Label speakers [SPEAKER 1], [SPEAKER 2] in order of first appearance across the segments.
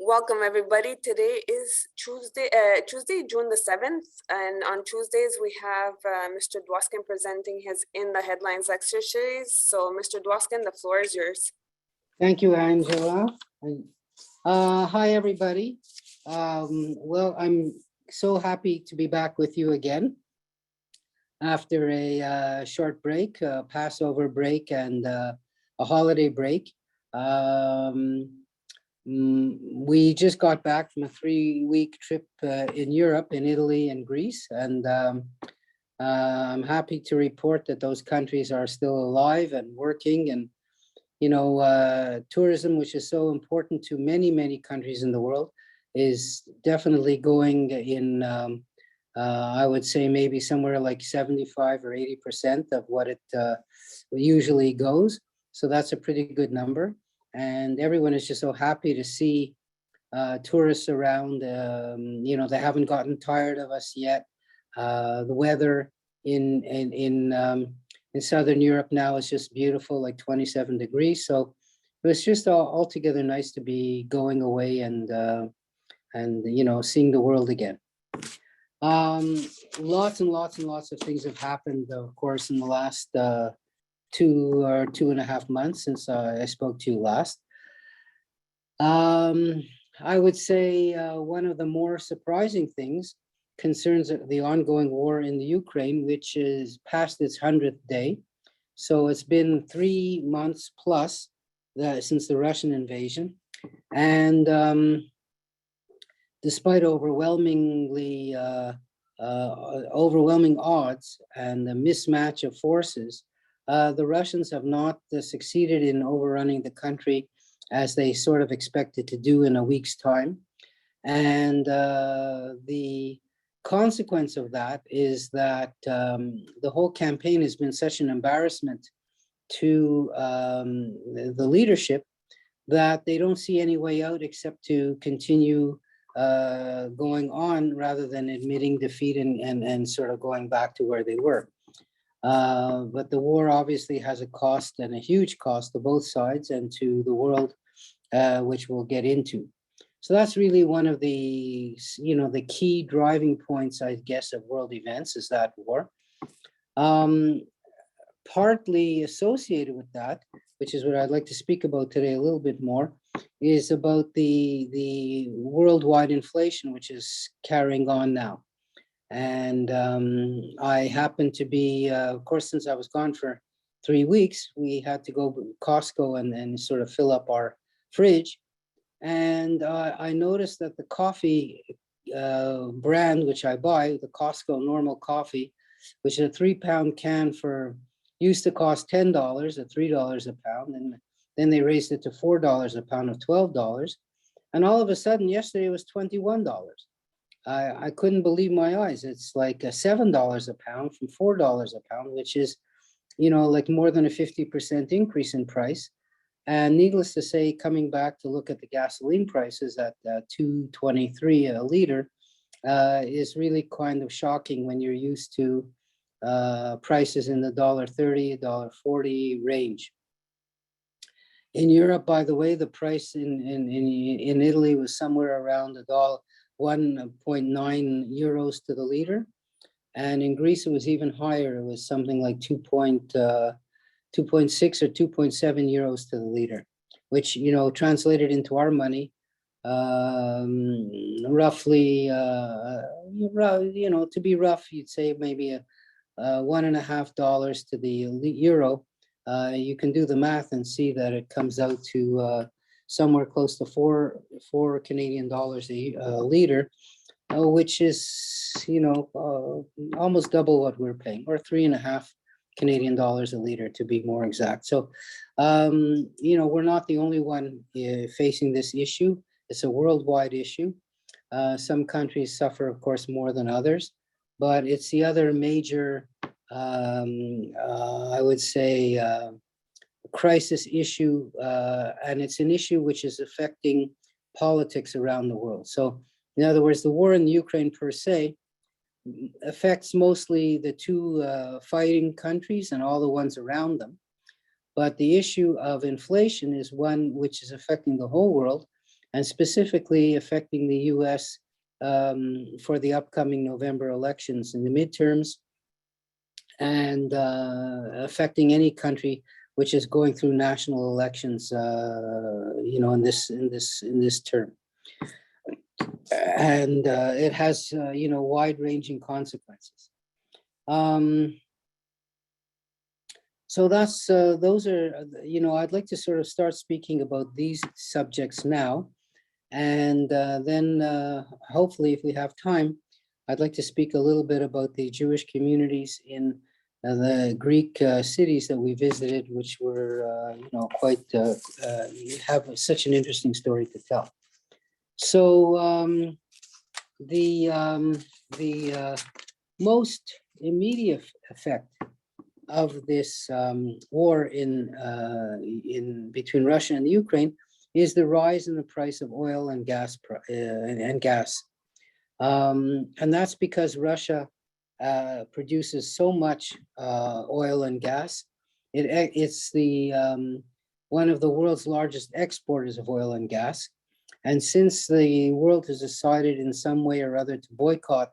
[SPEAKER 1] Welcome everybody. Today is Tuesday, June the 7th, and on Tuesdays we have Mr. Dwoskin presenting his In the Headlines lecture series. So Mr. Dwoskin, the floor is yours.
[SPEAKER 2] Thank you, Angela. Hi everybody. Well, I'm so happy to be back with you again after a short break, a Passover break and a holiday break. We just got back from a 3-week trip in Europe, in Italy and Greece, and I'm happy to report that those countries are still alive and working. And you know, tourism, which is so important to many countries in the world, is definitely going in, I would say maybe somewhere like 75 or 80% of what it usually goes. So that's a pretty good number. And everyone is just so happy to see tourists around. You know, they haven't gotten tired of us yet. The weather in Southern Europe now is just beautiful, like 27 degrees. So it was just altogether nice to be going away and you know, seeing the world again. Lots and lots of things have happened, of course, in the last 2 or 2.5 months since I spoke to you last. I would say one of the more surprising things concerns the ongoing war in the Ukraine, which is past its 100th day. So it's been 3 months plus since the Russian invasion. And despite overwhelming odds and the mismatch of forces, the Russians have not succeeded in overrunning the country as they sort of expected to do in a week's time. And the consequence of that is that the whole campaign has been such an embarrassment to the leadership that they don't see any way out except to continue going on rather than admitting defeat and sort of going back to where they were. But the war obviously has a cost, and a huge cost to both sides and to the world, which we'll get into. So that's really one of the, you know, the key driving points, I guess, of world events is that war. Partly associated with that, which is what I'd like to speak about today a little bit more, is about the worldwide inflation, which is carrying on now. And I happen to be, of course, since I was gone for 3 weeks, we had to go to Costco and sort of fill up our fridge. And I noticed that the coffee brand, which I buy, the Costco normal coffee, which is a 3-pound can used to cost $10 at $3 a pound. And then they raised it to $4 a pound of $12. And all of a sudden, yesterday it was $21. I couldn't believe my eyes. It's like $7 a pound from $4 a pound, which is, you know, like more than a 50% increase in price. And needless to say, coming back to look at the gasoline prices at $2.23 a liter is really kind of shocking when you're used to prices in the $1.30, $1.40 range. In Europe, by the way, the price in Italy was somewhere around €1.9 to the liter. And in Greece, it was even higher. It was something like 2.6 or 2.7 euros to the liter, which, you know, translated into our money, roughly, you know, to be rough, you'd say maybe $1.50 to the euro. You can do the math and see that it comes out to somewhere close to four Canadian dollars a liter, which is, you know, almost double what we're paying, or 3.5 Canadian dollars a liter to be more exact. So, you know, we're not the only one facing this issue. It's a worldwide issue. Some countries suffer, of course, more than others, but it's the other major, I would say, crisis issue, and it's an issue which is affecting politics around the world. So, in other words, the war in Ukraine per se affects mostly the two fighting countries and all the ones around them. But the issue of inflation is one which is affecting the whole world, and specifically affecting the US for the upcoming November elections in the midterms, and affecting any country which is going through national elections, in this term. And it has, wide-ranging consequences. So that's, those are, I'd like to sort of start speaking about these subjects now. And then hopefully, if we have time, I'd like to speak a little bit about the Jewish communities in the Greek cities that we visited, which were, quite, have such an interesting story to tell. So the most immediate effect of this war in between Russia and Ukraine is the rise in the price of oil and gas, and that's because Russia produces so much oil and gas. It's the one of the world's largest exporters of oil and gas. And since the world has decided in some way or other to boycott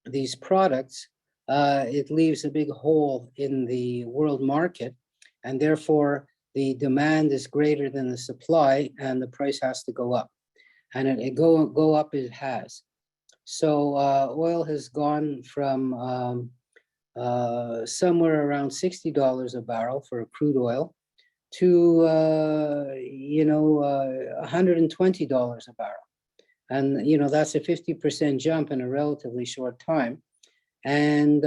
[SPEAKER 2] these products, it leaves a big hole in the world market, and therefore the demand is greater than the supply, and the price has to go up. And it go up, it has. So oil has gone from somewhere around $60 a barrel for crude oil to $120 a barrel. And that's a 50% jump in a relatively short time. And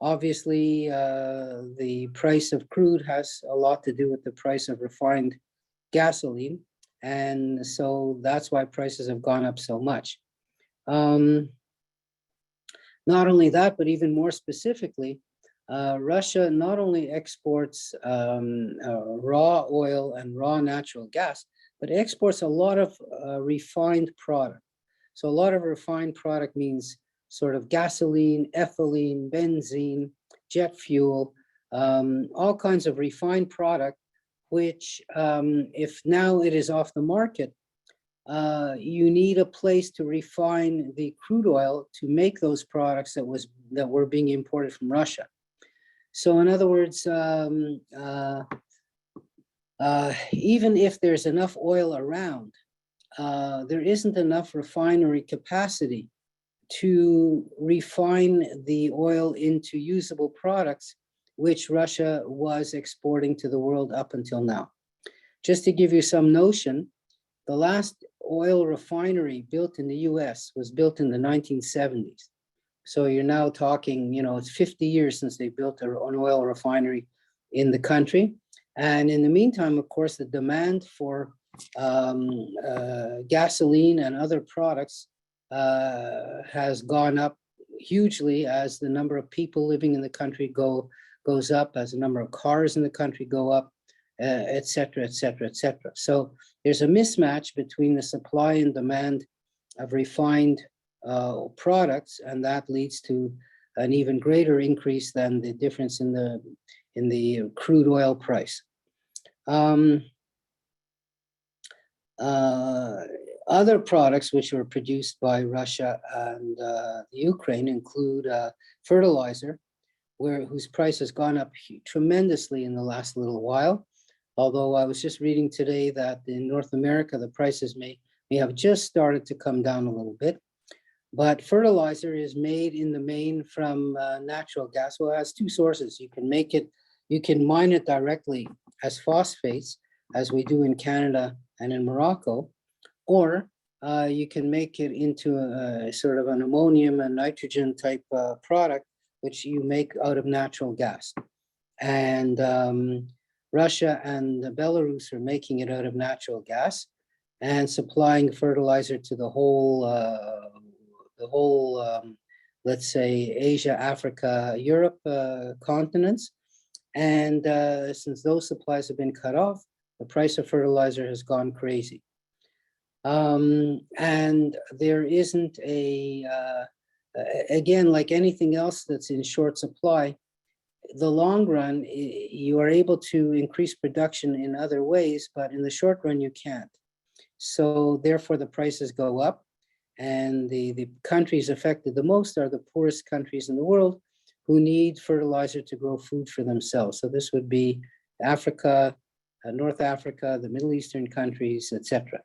[SPEAKER 2] obviously, the price of crude has a lot to do with the price of refined gasoline. And so that's why prices have gone up so much. Not only that, but even more specifically, Russia not only exports raw oil and raw natural gas, but exports a lot of refined product. So a lot of refined product means sort of gasoline, ethylene, benzene, jet fuel, all kinds of refined product, which if now it is off the market, you need a place to refine the crude oil to make those products that were being imported from Russia. So in other words, even if there's enough oil around, there isn't enough refinery capacity to refine the oil into usable products, which Russia was exporting to the world up until now. Just to give you some notion, the last oil refinery built in the US was built in the 1970s. So you're now talking, it's 50 years since they built an oil refinery in the country. And in the meantime, of course, the demand for gasoline and other products has gone up hugely as the number of people living in the country goes up, as the number of cars in the country go up, et cetera, et cetera, et cetera. So there's a mismatch between the supply and demand of refined products, and that leads to an even greater increase than the difference in the crude oil price. Other products which were produced by Russia and Ukraine include fertilizer, whose price has gone up tremendously in the last little while. Although I was just reading today that in North America, the prices may have just started to come down a little bit. But fertilizer is made in the main from natural gas. Well, it has two sources. You can mine it directly as phosphates, as we do in Canada and in Morocco, or you can make it into a sort of an ammonium and nitrogen type product, which you make out of natural gas. And Russia and Belarus are making it out of natural gas and supplying fertilizer to the whole, let's say, Asia, Africa, Europe continents. And since those supplies have been cut off, the price of fertilizer has gone crazy. And there isn't again, like anything else that's in short supply, the long run, you are able to increase production in other ways, but in the short run, you can't. So therefore the prices go up, and the countries affected the most are the poorest countries in the world who need fertilizer to grow food for themselves. So this would be Africa, North Africa, the Middle Eastern countries, etc.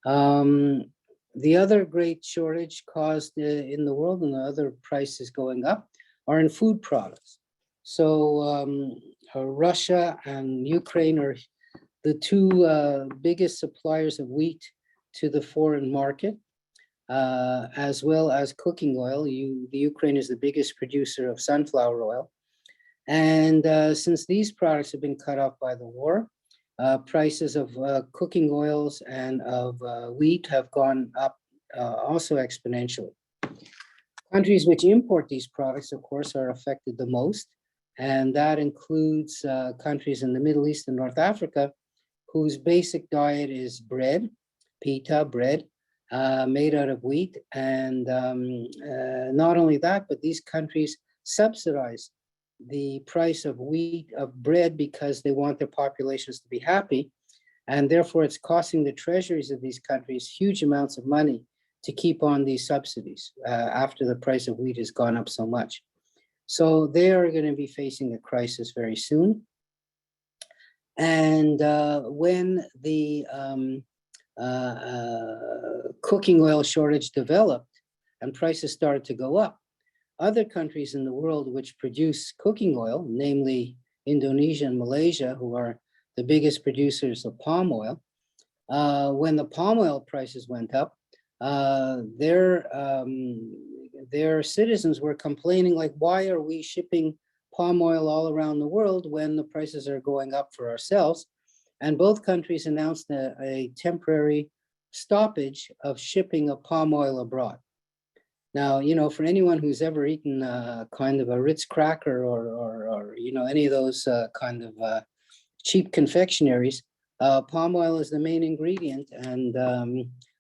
[SPEAKER 2] The other great shortage caused in the world, and the other prices going up, are in food products. So Russia and Ukraine are the two biggest suppliers of wheat to the foreign market, as well as cooking oil. The Ukraine is the biggest producer of sunflower oil. And since these products have been cut off by the war, prices of cooking oils and of wheat have gone up also exponentially. Countries which import these products, of course, are affected the most. And that includes countries in the Middle East and North Africa, whose basic diet is bread, pita, bread, made out of wheat. And not only that, but these countries subsidize the price of wheat, of bread, because they want their populations to be happy. And therefore, it's costing the treasuries of these countries huge amounts of money to keep on these subsidies after the price of wheat has gone up so much. So they are going to be facing a crisis very soon. And when the cooking oil shortage developed and prices started to go up, other countries in the world which produce cooking oil, namely Indonesia and Malaysia, who are the biggest producers of palm oil, when the palm oil prices went up, their citizens were complaining, like, why are we shipping palm oil all around the world when the prices are going up for ourselves? And both countries announced a temporary stoppage of shipping of palm oil abroad. Now, you know, for anyone who's ever eaten kind of a Ritz cracker or you know, any of those kind of cheap confectionaries, palm oil is the main ingredient. And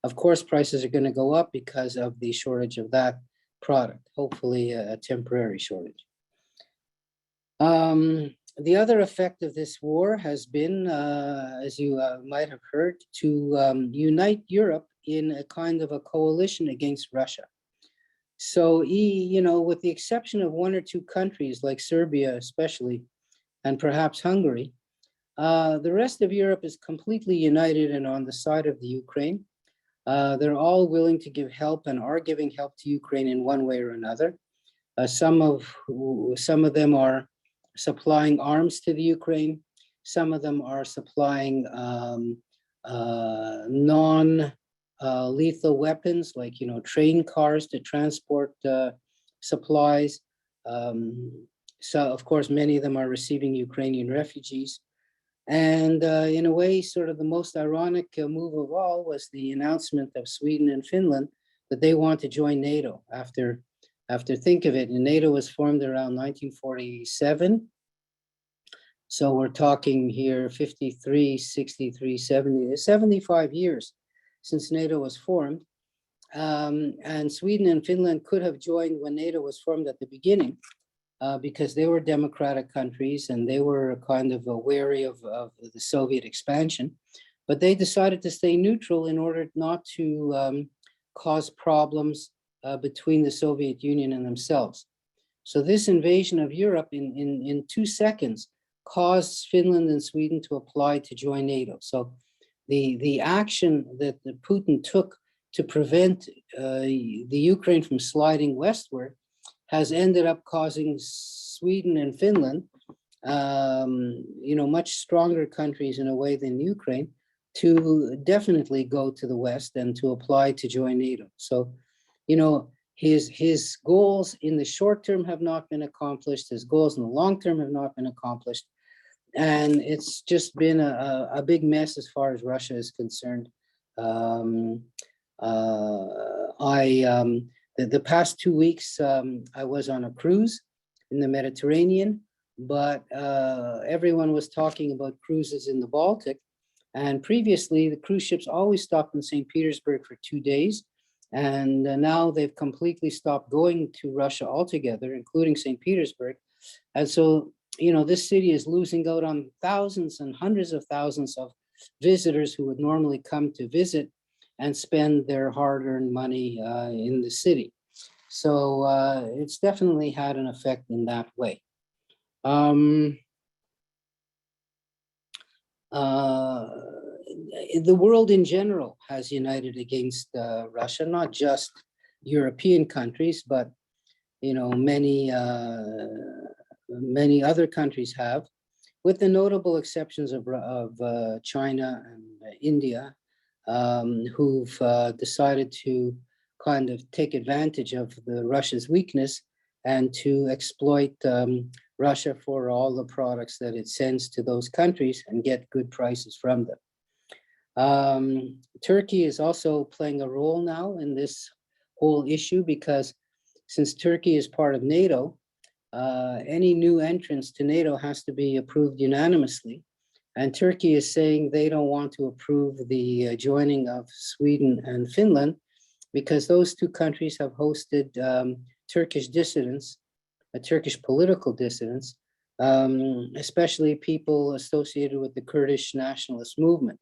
[SPEAKER 2] of course, prices are going to go up because of the shortage of that product, hopefully a temporary shortage. The other effect of this war has been, as you might have heard, to unite Europe in a kind of a coalition against Russia. So, you know, with the exception of one or two countries like Serbia, especially, and perhaps Hungary, the rest of Europe is completely united and on the side of the Ukraine. They're all willing to give help and are giving help to Ukraine in one way or another. Some of them are supplying arms to the Ukraine. Some of them are supplying non-lethal weapons, like, you know, train cars to transport supplies. So, of course, many of them are receiving Ukrainian refugees. And in a way, sort of the most ironic move of all was the announcement of Sweden and Finland that they want to join NATO after think of it, NATO was formed around 1947. So we're talking here 53, 63, 70, 75 years since NATO was formed. And Sweden and Finland could have joined when NATO was formed at the beginning, because they were democratic countries and they were kind of wary of the Soviet expansion. But they decided to stay neutral in order not to cause problems between the Soviet Union and themselves. So this invasion of Europe in 2 seconds caused Finland and Sweden to apply to join NATO. So the action that Putin took to prevent the Ukraine from sliding westward has ended up causing Sweden and Finland, you know, much stronger countries in a way than Ukraine, to definitely go to the West and to apply to join NATO. So, you know, his goals in the short term have not been accomplished. His goals in the long term have not been accomplished. And it's just been a big mess as far as Russia is concerned. The past 2 weeks, I was on a cruise in the Mediterranean, but everyone was talking about cruises in the Baltic. And previously, the cruise ships always stopped in St. Petersburg for 2 days. And now they've completely stopped going to Russia altogether, including St. Petersburg. And so, you know, this city is losing out on thousands and hundreds of thousands visitors who would normally come to visit and spend their hard-earned money in the city. So it's definitely had an effect in that way. The world in general has united against Russia, not just European countries, but many other countries have, with the notable exceptions of China and India, who've decided to kind of take advantage of Russia's weakness and to exploit Russia for all the products that it sends to those countries and get good prices from them. Turkey is also playing a role now in this whole issue, because since Turkey is part of NATO, any new entrance to NATO has to be approved unanimously. And Turkey is saying they don't want to approve the joining of Sweden and Finland, because those two countries have hosted Turkish dissidents, Turkish political dissidents, especially people associated with the Kurdish nationalist movement.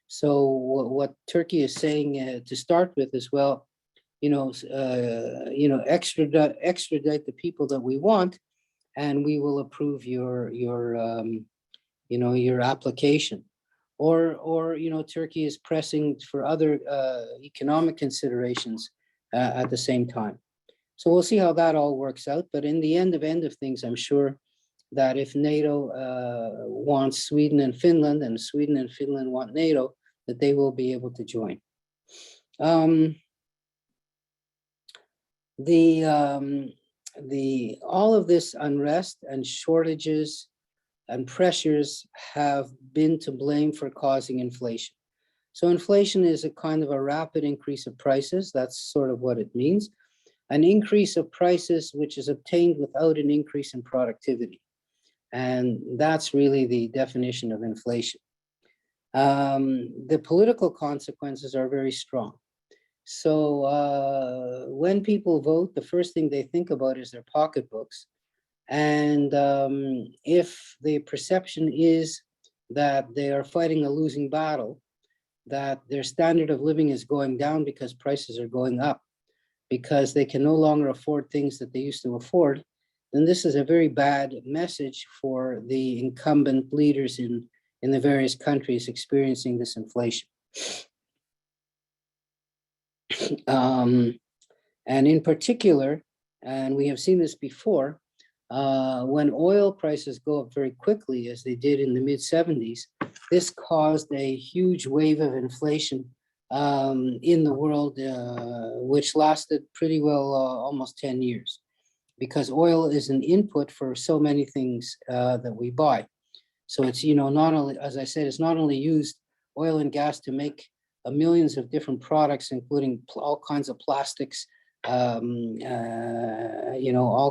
[SPEAKER 2] So what Turkey is saying to start with is, well, extradite the people that we want, and we will approve your application. Or Turkey is pressing for other economic considerations at the same time. So we'll see how that all works out. But in the end of things, I'm sure that if NATO wants Sweden and Finland, and Sweden and Finland want NATO, that they will be able to join. All of this unrest and shortages and pressures have been to blame for causing inflation. So inflation is a kind of a rapid increase of prices. That's sort of what it means. An increase of prices which is obtained without an increase in productivity. And that's really the definition of inflation. The political consequences are very strong. So when people vote, the first thing they think about is their pocketbooks. And if the perception is that they are fighting a losing battle, that their standard of living is going down because prices are going up, because they can no longer afford things that they used to afford, then this is a very bad message for the incumbent leaders in the various countries experiencing this inflation. And in particular, and we have seen this before, when oil prices go up very quickly, as they did in the mid-70s, this caused a huge wave of inflation in the world, which lasted pretty well almost 10 years, because oil is an input for so many things that we buy. So it's, not only, as I said, it's not only used, oil and gas, to make millions of different products, including all kinds of plastics, all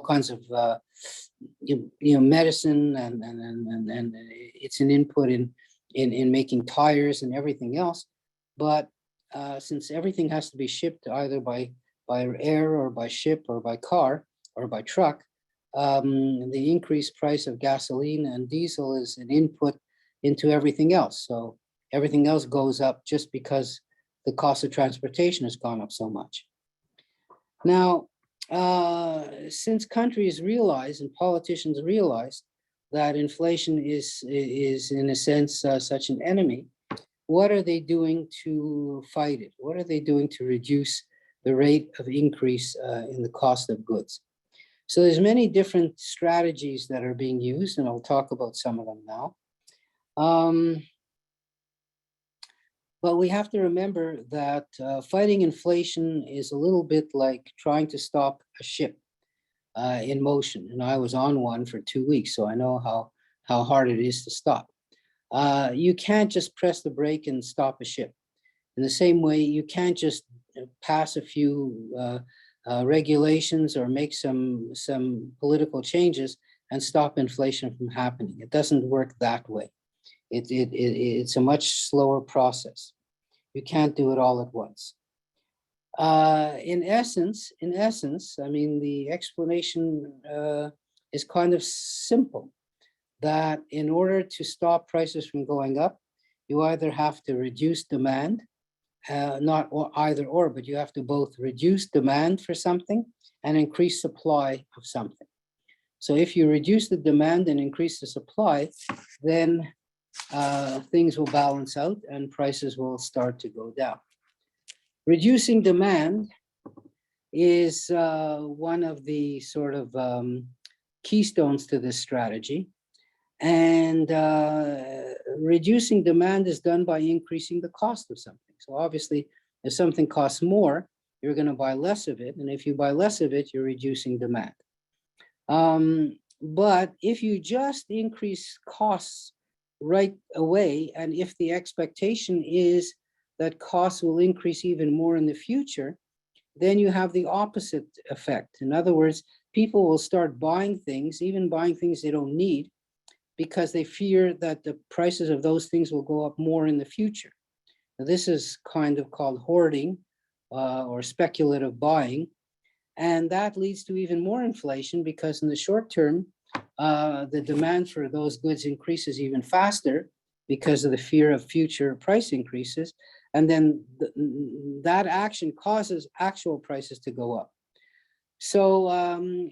[SPEAKER 2] kinds of medicine, and it's an input in making tires and everything else. But since everything has to be shipped either by air or by ship or by car or by truck, the increased price of gasoline and diesel is an input into everything else. So everything else goes up just because the cost of transportation has gone up so much. Now, since countries realize and politicians realize that inflation is in a sense such an enemy, what are they doing to fight it? What are they doing to reduce the rate of increase in the cost of goods? So there's many different strategies that are being used, and I'll talk about some of them now. But we have to remember that fighting inflation is a little bit like trying to stop a ship in motion. And I was on one for 2 weeks, so I know how hard it is to stop. You can't just press the brake and stop a ship. In the same way, you can't just pass a few regulations or make some political changes and stop inflation from happening. It doesn't work that way. It's a much slower process. You can't do it all at once. In essence, I mean, the explanation is kind of simple, that in order to stop prices from going up, you either have to reduce demand, not or either or, but you have to both reduce demand for something and increase supply of something. So if you reduce the demand and increase the supply, then things will balance out and prices will start to go down. Reducing demand is one of the sort of keystones to this strategy. And reducing demand is done by increasing the cost of something. So obviously, if something costs more, you're going to buy less of it. And if you buy less of it, you're reducing demand. But if you just increase costs right away, and if the expectation is that costs will increase even more in the future, then you have the opposite effect. In other words, people will start buying things, even buying things they don't need, because they fear that the prices of those things will go up more in the future. Now, this is kind of called hoarding or speculative buying. And that leads to even more inflation because in the short term, the demand for those goods increases even faster because of the fear of future price increases. And then that action causes actual prices to go up. So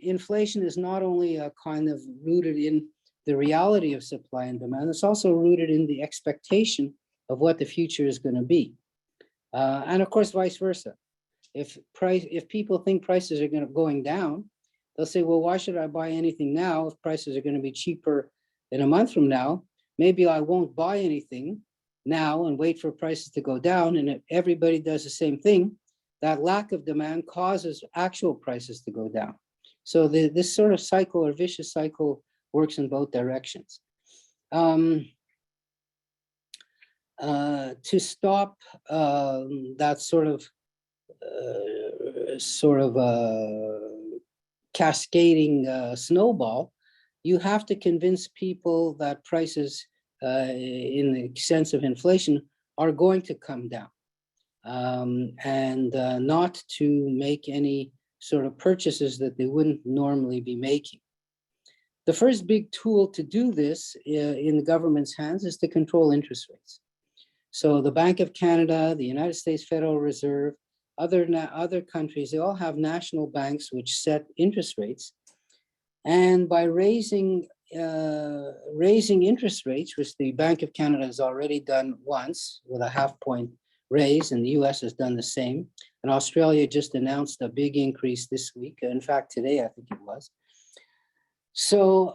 [SPEAKER 2] inflation is not only a kind of rooted in the reality of supply and demand, it's also rooted in the expectation of what the future is going to be. And of course, vice versa. If people think prices are going down, they'll say, well, why should I buy anything now if prices are going to be cheaper in a month from now? Maybe I won't buy anything now and wait for prices to go down. And if everybody does the same thing, that lack of demand causes actual prices to go down. So this sort of cycle or vicious cycle works in both directions. To stop that sort of cascading snowball, you have to convince people that prices in the sense of inflation are going to come down and not to make any sort of purchases that they wouldn't normally be making. The first big tool to do this in the government's hands is to control interest rates. So the Bank of Canada, the United States Federal Reserve, other countries, they all have national banks which set interest rates. And by raising interest rates, which the Bank of Canada has already done once with a 0.5 point raise, and the US has done the same. And Australia just announced a big increase this week. In fact, today, I think it was. So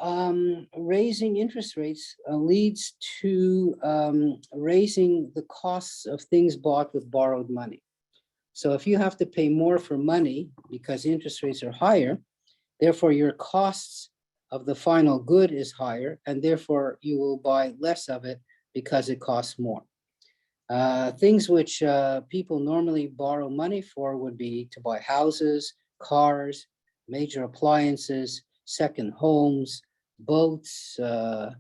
[SPEAKER 2] raising interest rates leads to raising the costs of things bought with borrowed money. So if you have to pay more for money because interest rates are higher, therefore your costs of the final good is higher, and therefore you will buy less of it because it costs more. Things which people normally borrow money for would be to buy houses, cars, major appliances, second homes, boats, all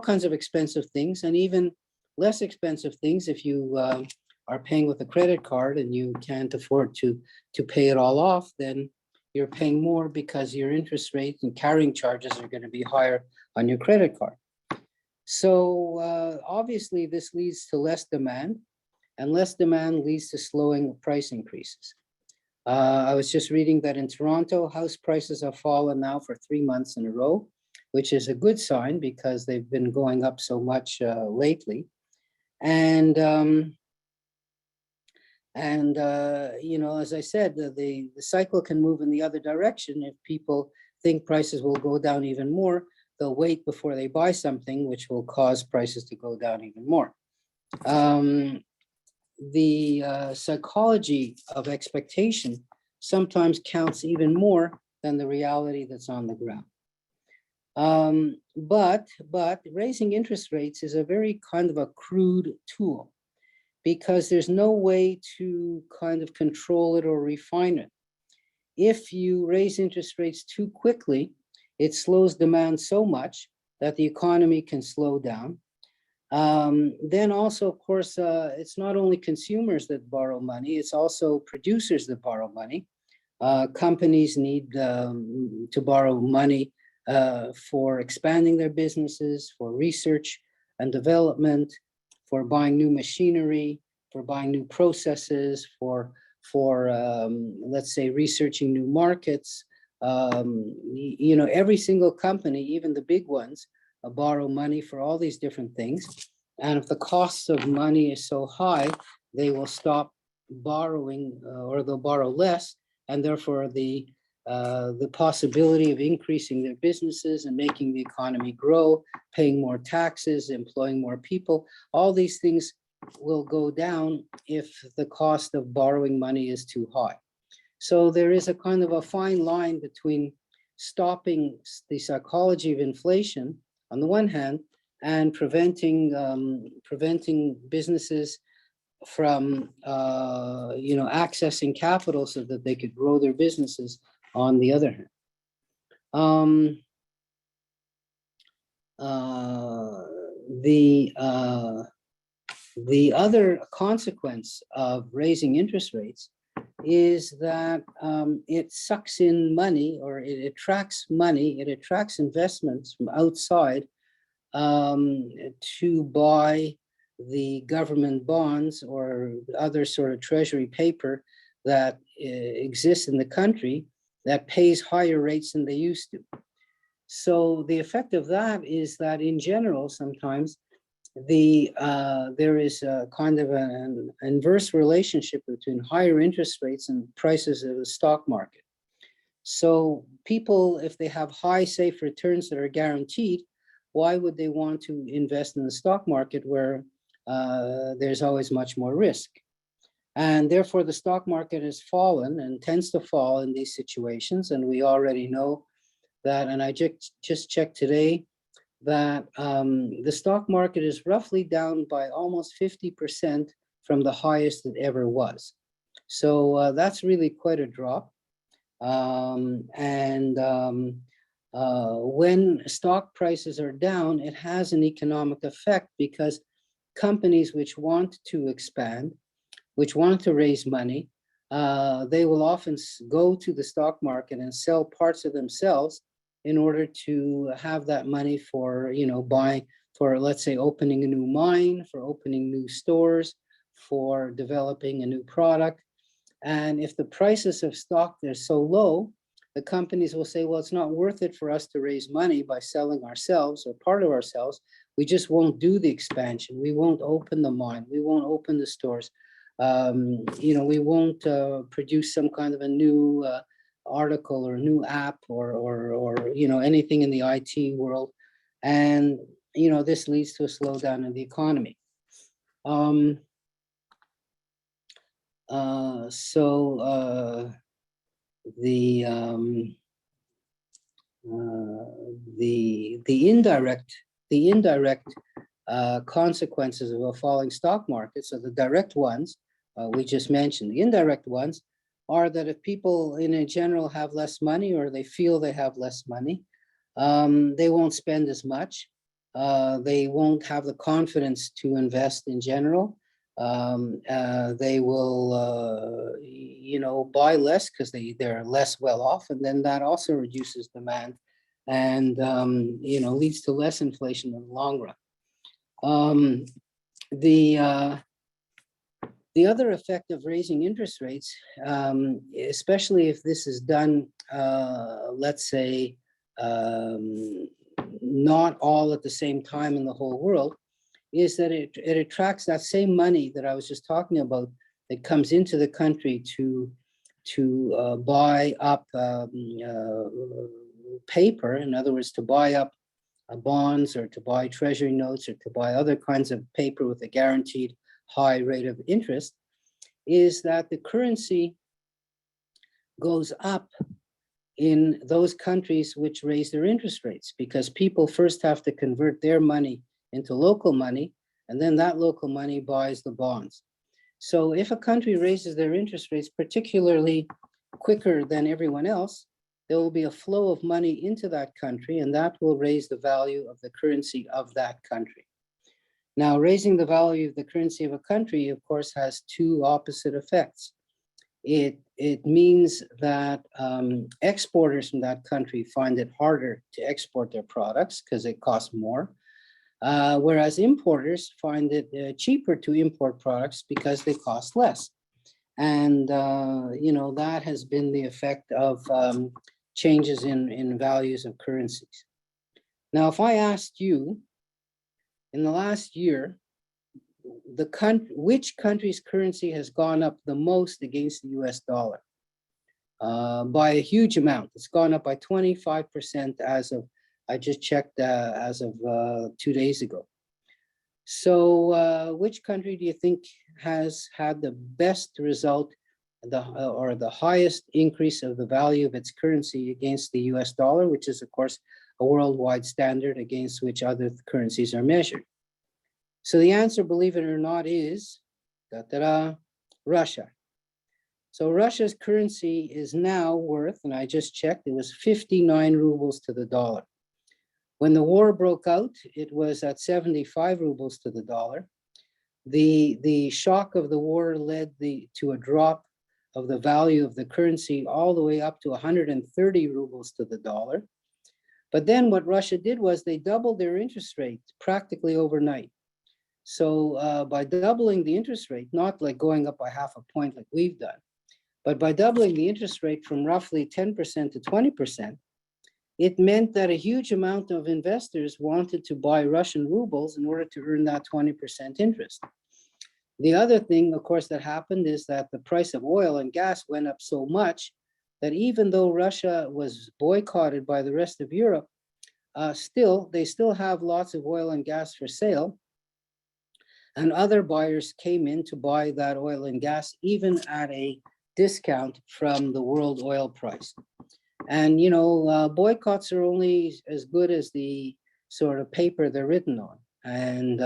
[SPEAKER 2] kinds of expensive things, and even less expensive things if you are paying with a credit card and you can't afford to pay it all off, then you're paying more because your interest rate and carrying charges are going to be higher on your credit card. So obviously this leads to less demand, and less demand leads to slowing of price increases. I was just reading that in Toronto, house prices have fallen now for 3 months in a row, which is a good sign because they've been going up so much lately. And as I said, the cycle can move in the other direction. If people think prices will go down even more, they'll wait before they buy something, which will cause prices to go down even more. The psychology of expectation sometimes counts even more than the reality that's on the ground. But raising interest rates is a very kind of a crude tool because there's no way to kind of control it or refine it. If you raise interest rates too quickly, it slows demand so much that the economy can slow down. Then also, of course, it's not only consumers that borrow money, it's also producers that borrow money. Companies need to borrow money for expanding their businesses, for research and development, for buying new machinery, for buying new processes, for let's say, researching new markets. You know, every single company, even the big ones, borrow money for all these different things. And if the cost of money is so high, they will stop borrowing, or they'll borrow less, and therefore the possibility of increasing their businesses and making the economy grow, paying more taxes, employing more people, all these things will go down if the cost of borrowing money is too high. So there is a kind of a fine line between stopping the psychology of inflation on the one hand, and preventing businesses from you know, accessing capital so that they could grow their businesses on the other hand. The other consequence of raising interest rates is that it sucks in money, or it attracts money, it attracts investments from outside to buy the government bonds or other sort of treasury paper that exists in the country that pays higher rates than they used to. So the effect of that is that in general, sometimes there is a kind of an inverse relationship between higher interest rates and prices of the stock market. So people, if they have high safe returns that are guaranteed, why would they want to invest in the stock market where there's always much more risk? And therefore the stock market has fallen and tends to fall in these situations. And we already know that, and I just checked today, that the stock market is roughly down by almost 50% from the highest it ever was. So that's really quite a drop. When stock prices are down, it has an economic effect, because companies which want to expand, which want to raise money, they will often go to the stock market and sell parts of themselves in order to have that money for, you know, for, let's say, opening a new mine, for opening new stores, for developing a new product. And if the prices of stock are so low, the companies will say, well, it's not worth it for us to raise money by selling ourselves or part of ourselves. We just won't do the expansion. We won't open the mine. We won't open the stores. You know, we won't produce some kind of a new article or new app or you know, anything in the IT world. And, you know, this leads to a slowdown in the economy. The indirect consequences of a falling stock market, so the direct ones we just mentioned, the indirect ones are that if people in general have less money, or they feel they have less money, they won't spend as much. They won't have the confidence to invest in general. They will, you know, buy less because they're less well off, and then that also reduces demand, and you know, leads to less inflation in the long run. The other effect of raising interest rates, especially if this is done, let's say, not all at the same time in the whole world, is that it attracts that same money that I was just talking about that comes into the country to buy up paper, in other words, to buy up bonds, or to buy treasury notes, or to buy other kinds of paper with a guaranteed high rate of interest, is that the currency goes up in those countries which raise their interest rates, because people first have to convert their money into local money, and then that local money buys the bonds. So if a country raises their interest rates particularly quicker than everyone else, there will be a flow of money into that country, and that will raise the value of the currency of that country. Now, raising the value of the currency of a country, of course, has two opposite effects. It means that exporters from that country find it harder to export their products because it costs more. Whereas importers find it cheaper to import products because they cost less. And, that has been the effect of changes in values of currencies. Now, if I asked you, in the last year, which country's currency has gone up the most against the US dollar? By a huge amount. It's gone up by 25% I just checked as of 2 days ago. So which country do you think has had the best result or the highest increase of the value of its currency against the US dollar, which is, of course, a worldwide standard against which other currencies are measured? So the answer, believe it or not, is Russia. So Russia's currency is now worth, and I just checked, it was 59 rubles to the dollar. When the war broke out, it was at 75 rubles to the dollar. The shock of the war led to a drop of the value of the currency all the way up to 130 rubles to the dollar. But then what Russia did was they doubled their interest rate practically overnight. So by doubling the interest rate, not like going up by half a point like we've done, but by doubling the interest rate from roughly 10% to 20%, it meant that a huge amount of investors wanted to buy Russian rubles in order to earn that 20% interest. The other thing, of course, that happened is that the price of oil and gas went up so much that even though Russia was boycotted by the rest of Europe, they still have lots of oil and gas for sale. And other buyers came in to buy that oil and gas, even at a discount from the world oil price. And, boycotts are only as good as the sort of paper they're written on. And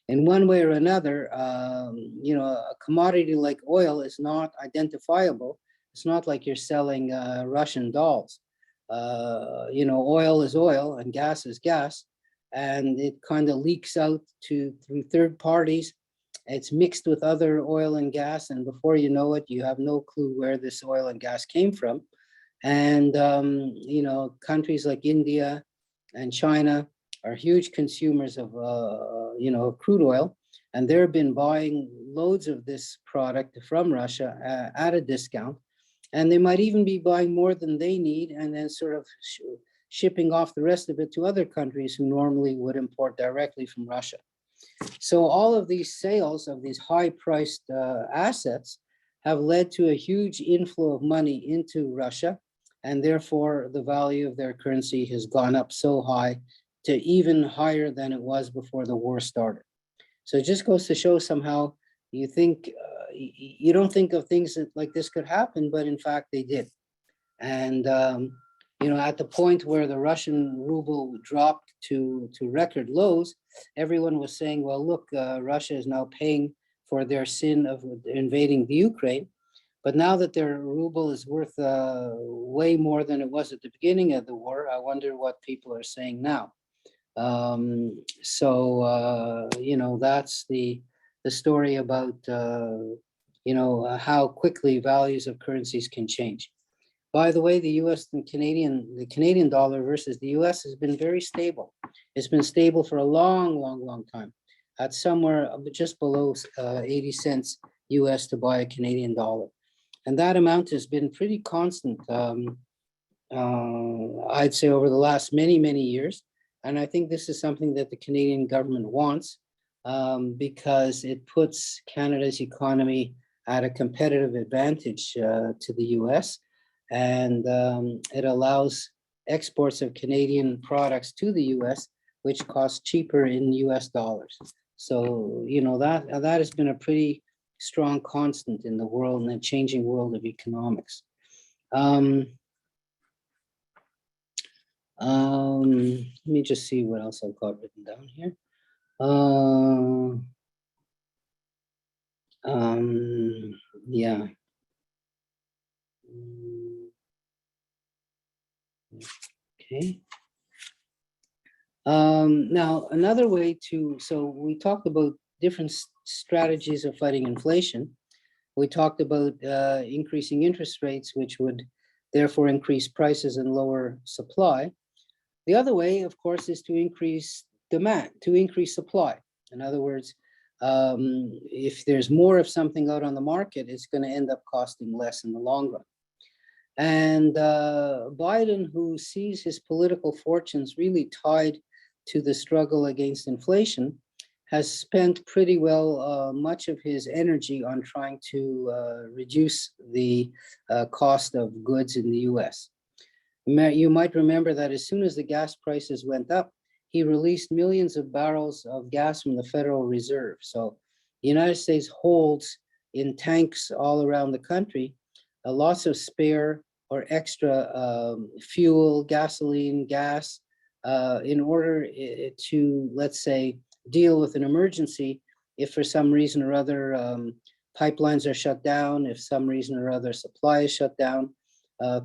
[SPEAKER 2] in one way or another, a commodity like oil is not identifiable. It's not like you're selling Russian dolls. Oil is oil and gas is gas. And it kind of leaks out through third parties. It's mixed with other oil and gas, and before you know it, you have no clue where this oil and gas came from. And countries like India and China are huge consumers of crude oil, and they've been buying loads of this product from Russia at a discount, and they might even be buying more than they need, and then sort of shipping off the rest of it to other countries who normally would import directly from Russia. So all of these sales of these high-priced assets have led to a huge inflow of money into Russia, and therefore the value of their currency has gone up so high to even higher than it was before the war started. So it just goes to show somehow you don't think of things like this could happen, but in fact they did. And at the point where the Russian ruble dropped to record lows, everyone was saying, well, look, Russia is now paying for their sin of invading the Ukraine. But now that their ruble is worth way more than it was at the beginning of the war, I wonder what people are saying now. That's the story about, how quickly values of currencies can change. By the way, the Canadian dollar versus the US has been very stable. It's been stable for a long, long, long time at somewhere just below 80 cents US to buy a Canadian dollar. And that amount has been pretty constant, I'd say, over the last many, many years. And I think this is something that the Canadian government wants because it puts Canada's economy at a competitive advantage to the US. And it allows exports of Canadian products to the US, which cost cheaper in US dollars. So, that has been a pretty strong constant in the world, in the changing world of economics. Let me just see what else I've got written down here. Yeah. Okay. Now, another way so we talked about different strategies of fighting inflation. We talked about increasing interest rates, which would therefore increase prices and lower supply. The other way, of course, is to increase demand, to increase supply. In other words, if there's more of something out on the market, it's going to end up costing less in the long run. And Biden, who sees his political fortunes really tied to the struggle against inflation, has spent pretty well much of his energy on trying to reduce the cost of goods in the US. You might remember that as soon as the gas prices went up, he released millions of barrels of gas from the Federal Reserve. So the United States holds in tanks all around the country lots of spare or extra fuel, gasoline, gas, in order to, let's say, deal with an emergency if for some reason or other pipelines are shut down, if some reason or other supply is shut down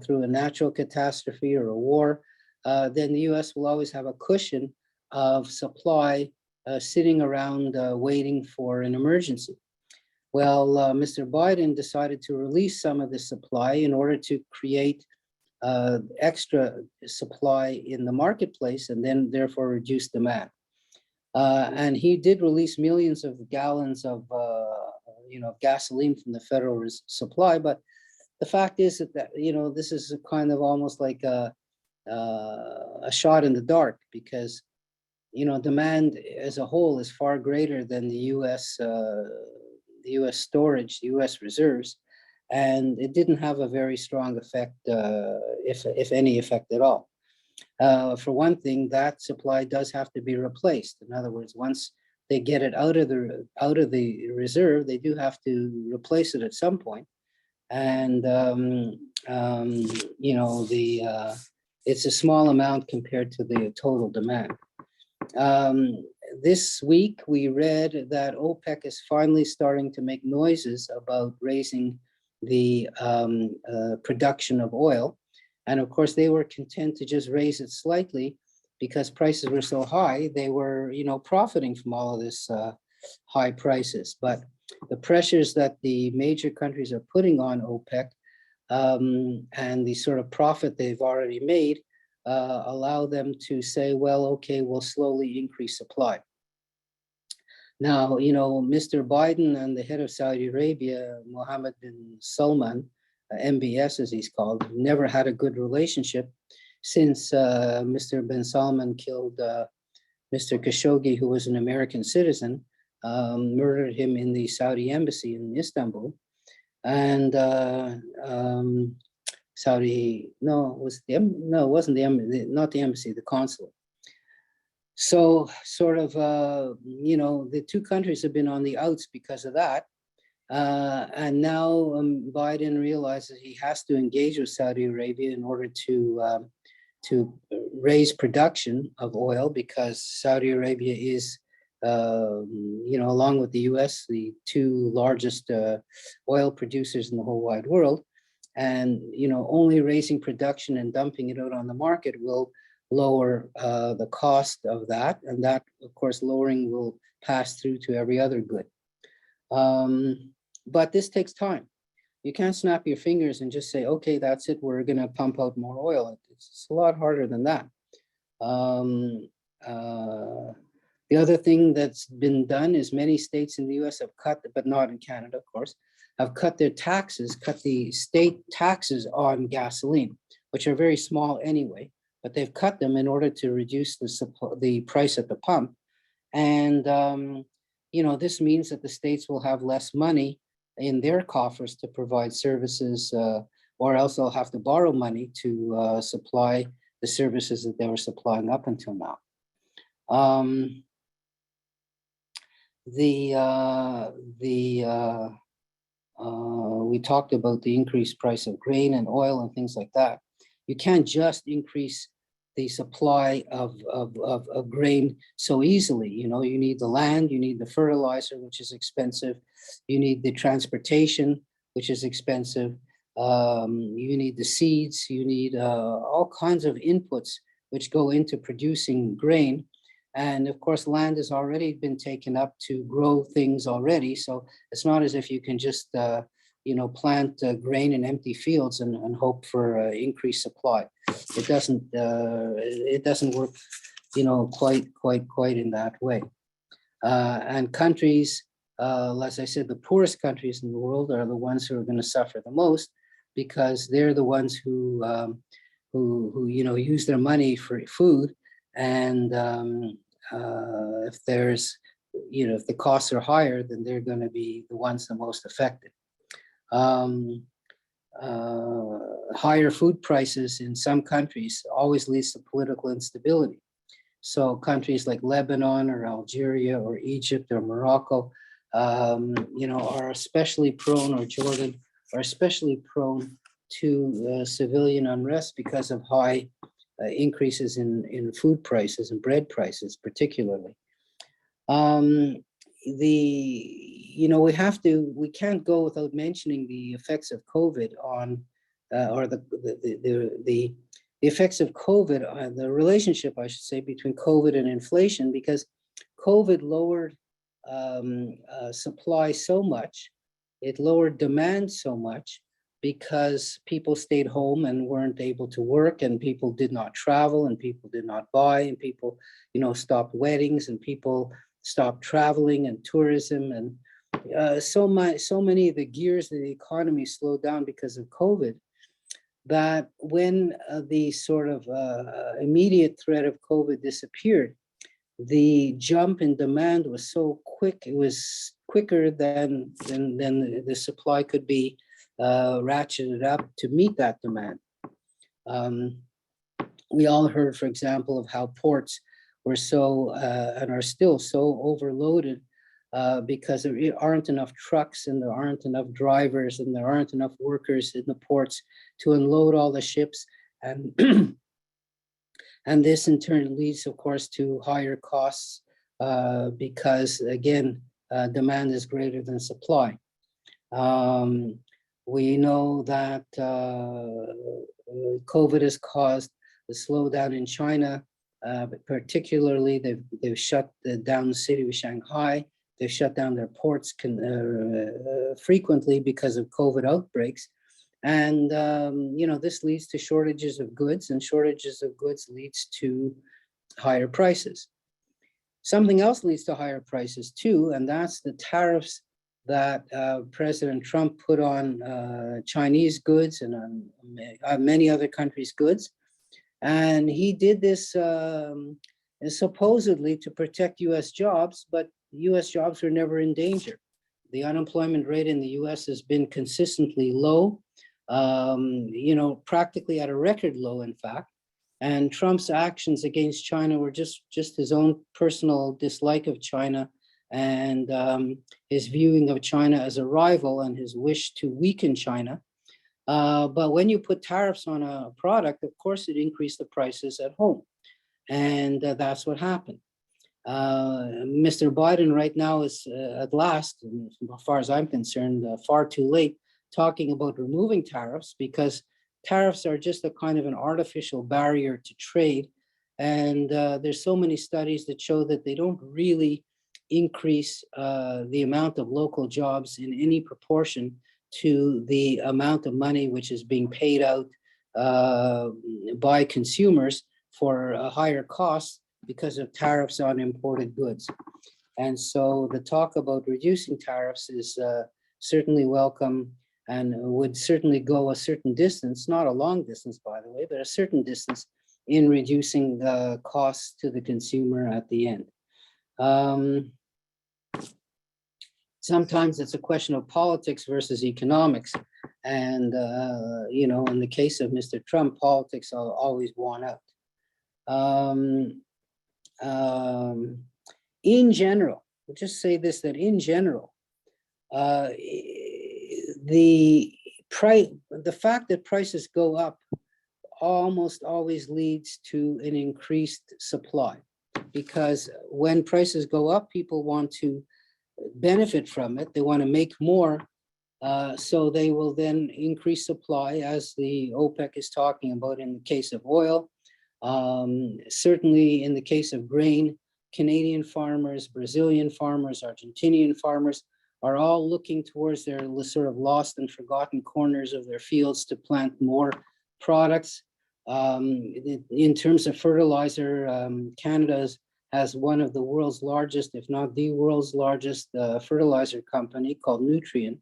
[SPEAKER 2] through a natural catastrophe or a war, then the US will always have a cushion of supply sitting around waiting for an emergency. Well, Mr. Biden decided to release some of the supply in order to create extra supply in the marketplace and then therefore reduce demand. And he did release millions of gallons of gasoline from the federal supply, but the fact is that this is kind of almost like a shot in the dark, because demand as a whole is far greater than the U.S. Storage, the U.S. reserves, and it didn't have a very strong effect, if any effect at all. For one thing, that supply does have to be replaced. In other words, once they get it out of the reserve, they do have to replace it at some point. And it's a small amount compared to the total demand. This week, we read that OPEC is finally starting to make noises about raising the production of oil. And of course, they were content to just raise it slightly because prices were so high. They were, profiting from all of this high prices. But the pressures that the major countries are putting on OPEC and the sort of profit they've already made allow them to say, well, okay, we'll slowly increase supply. Now, Mr. Biden and the head of Saudi Arabia, Mohammed bin Salman, MBS as he's called, never had a good relationship since Mr. bin Salman killed Mr. Khashoggi, who was an American citizen, murdered him in the Saudi embassy in Istanbul. And the consulate. So sort of, the two countries have been on the outs because of that. And now Biden realizes he has to engage with Saudi Arabia in order to raise production of oil, because Saudi Arabia is, along with the US, the two largest oil producers in the whole wide world. And, only raising production and dumping it out on the market will lower the cost of that. And that, of course, lowering will pass through to every other good. But this takes time. You can't snap your fingers and just say, okay, that's it, we're going to pump out more oil. It's a lot harder than that. The other thing that's been done is many states in the US have cut, but not in Canada, of course, have cut their taxes, cut the state taxes on gasoline, which are very small anyway, but they've cut them in order to reduce the price at the pump. And, this means that the states will have less money in their coffers to provide services, or else they'll have to borrow money to supply the services that they were supplying up until now. We talked about the increased price of grain and oil and things like that. You can't just increase the supply of grain so easily. You need the land, you need the fertilizer, which is expensive. You need the transportation, which is expensive. You need the seeds, you need all kinds of inputs which go into producing grain. And of course, land has already been taken up to grow things already. So it's not as if you can just, plant grain in empty fields and hope for increased supply. It doesn't work quite in that way. And countries, as I said, the poorest countries in the world are the ones who are going to suffer the most, because they're the ones who use their money for food, and if the costs are higher, then they're going to be the ones the most affected. Higher food prices in some countries always leads to political instability. So countries like Lebanon or Algeria or Egypt or Morocco, are especially prone, or Jordan, are especially prone to civilian unrest because of high increases in food prices and bread prices, particularly. We can't go without mentioning the effects of COVID on, or the effects of COVID, the relationship, I should say, between COVID and inflation, because COVID lowered supply so much, it lowered demand so much, because people stayed home and weren't able to work, and people did not travel, and people did not buy, and people, stopped weddings, and people stopped traveling and tourism, and so many of the gears of the economy slowed down because of COVID, that when the sort of immediate threat of COVID disappeared, the jump in demand was so quick, it was quicker than the supply could be ratcheted up to meet that demand. We all heard, for example, of how ports were so and are still so overloaded because there aren't enough trucks, and there aren't enough drivers, and there aren't enough workers in the ports to unload all the ships, and and this in turn leads, of course, to higher costs because, again, demand is greater than supply. We know that COVID has caused the slowdown in China. But particularly, they've shut down the city of Shanghai. They've shut down their ports frequently because of COVID outbreaks. And, this leads to shortages of goods, and shortages of goods leads to higher prices. Something else leads to higher prices too, and that's the tariffs that President Trump put on Chinese goods and on many other countries' goods. And he did this supposedly to protect US jobs, but US jobs were never in danger. The unemployment rate in the US has been consistently low, practically at a record low, in fact. And Trump's actions against China were just his own personal dislike of China, and his viewing of China as a rival, and his wish to weaken China. But when you put tariffs on a product, of course, it increased the prices at home. And that's what happened. Mr. Biden right now is at last, as far as I'm concerned, far too late, talking about removing tariffs, because tariffs are just a kind of an artificial barrier to trade. And there's so many studies that show that they don't really increase the amount of local jobs in any proportion to the amount of money which is being paid out by consumers for higher costs because of tariffs on imported goods. And so the talk about reducing tariffs is certainly welcome, and would certainly go a certain distance, not a long distance, by the way, but a certain distance in reducing the costs to the consumer at the end. Sometimes it's a question of politics versus economics. And, in the case of Mr. Trump, politics will always won out. In general, I'll just say this, that in general, the fact that prices go up almost always leads to an increased supply, because when prices go up, people want to benefit from it. They want to make more, so they will then increase supply, as the OPEC is talking about in the case of oil. Certainly in the case of grain, Canadian farmers, Brazilian farmers, Argentinian farmers are all looking towards their sort of lost and forgotten corners of their fields to plant more products. In terms of fertilizer, Canada has one of the world's largest, if not the world's largest fertilizer company called Nutrien,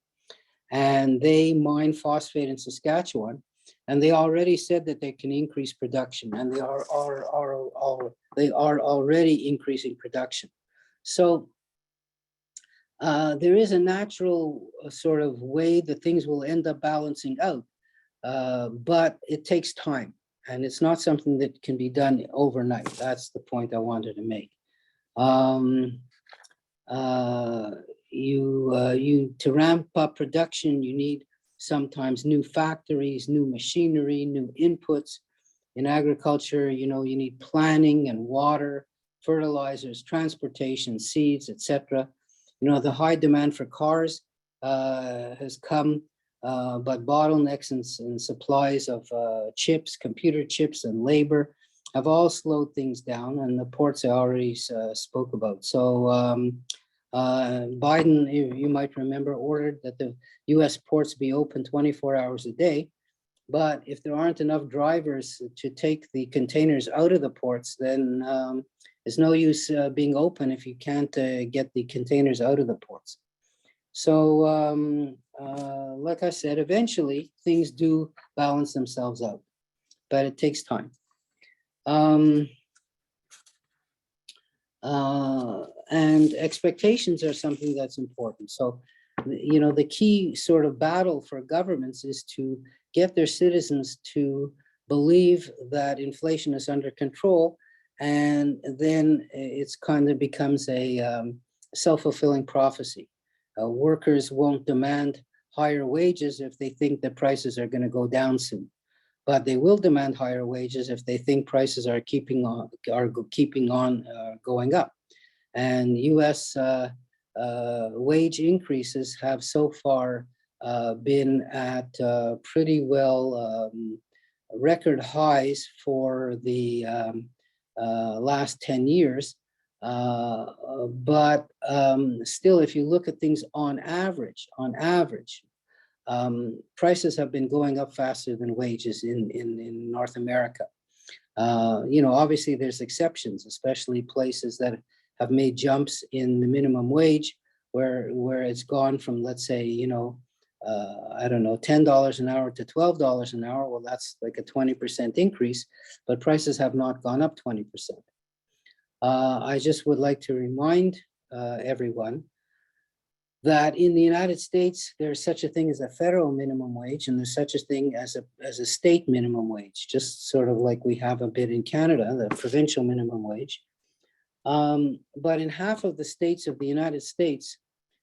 [SPEAKER 2] and they mine phosphate in Saskatchewan, and they already said that they can increase production, and they are already increasing production. So there is a natural sort of way that things will end up balancing out, but it takes time, and it's not something that can be done overnight. That's the point I wanted to make. To ramp up production, you need sometimes new factories, new machinery, new inputs. In agriculture, you need planning and water, fertilizers, transportation, seeds, etc. The high demand for cars has come, but bottlenecks in supplies of chips, computer chips, and labor have all slowed things down, and the ports I already spoke about. So Biden, you might remember, ordered that the US ports be open 24 hours a day. But if there aren't enough drivers to take the containers out of the ports, then there's no use being open if you can't get the containers out of the ports. So, like I said, eventually things do balance themselves out, but it takes time. And expectations are something that's important. So, the key sort of battle for governments is to get their citizens to believe that inflation is under control, and then it's kind of becomes a self-fulfilling prophecy. Workers won't demand higher wages if they think that prices are going to go down soon, but they will demand higher wages if they think prices are keeping on going up. And U.S. Wage increases have so far been at pretty well record highs for the last 10 years. But still, if you look at things on average, prices have been going up faster than wages in North America. Obviously there's exceptions, especially places that have made jumps in the minimum wage, where it's gone from, let's say, I don't know, $10 an hour to $12 an hour. Well, that's like a 20% increase, but prices have not gone up 20%. I just would like to remind everyone that in the United States, there's such a thing as a federal minimum wage, and there's such a thing as a state minimum wage, just sort of like we have a bit in Canada, the provincial minimum wage. But in half of the states of the United States,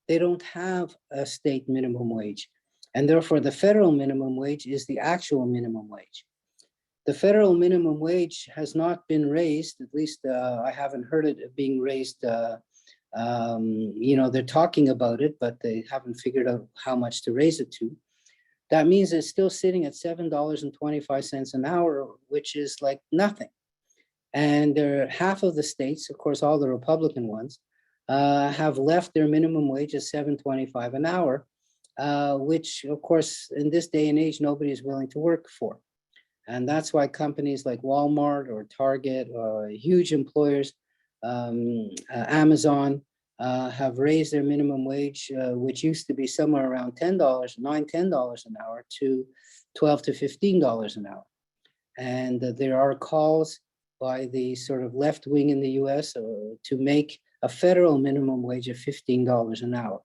[SPEAKER 2] they don't have a state minimum wage, and therefore the federal minimum wage is the actual minimum wage. The federal minimum wage has not been raised, at least I haven't heard it being raised. They're talking about it, but they haven't figured out how much to raise it to. That means it's still sitting at $7.25 an hour, which is like nothing. And half of the states, of course, all the Republican ones, have left their minimum wage at $7.25 an hour, which, of course, in this day and age, nobody is willing to work for. And that's why companies like Walmart or Target, huge employers, Amazon, have raised their minimum wage, which used to be somewhere around $10, $9-10 an hour, to $12 to $15 an hour. And there are calls by the sort of left wing in the US to make a federal minimum wage of $15 an hour.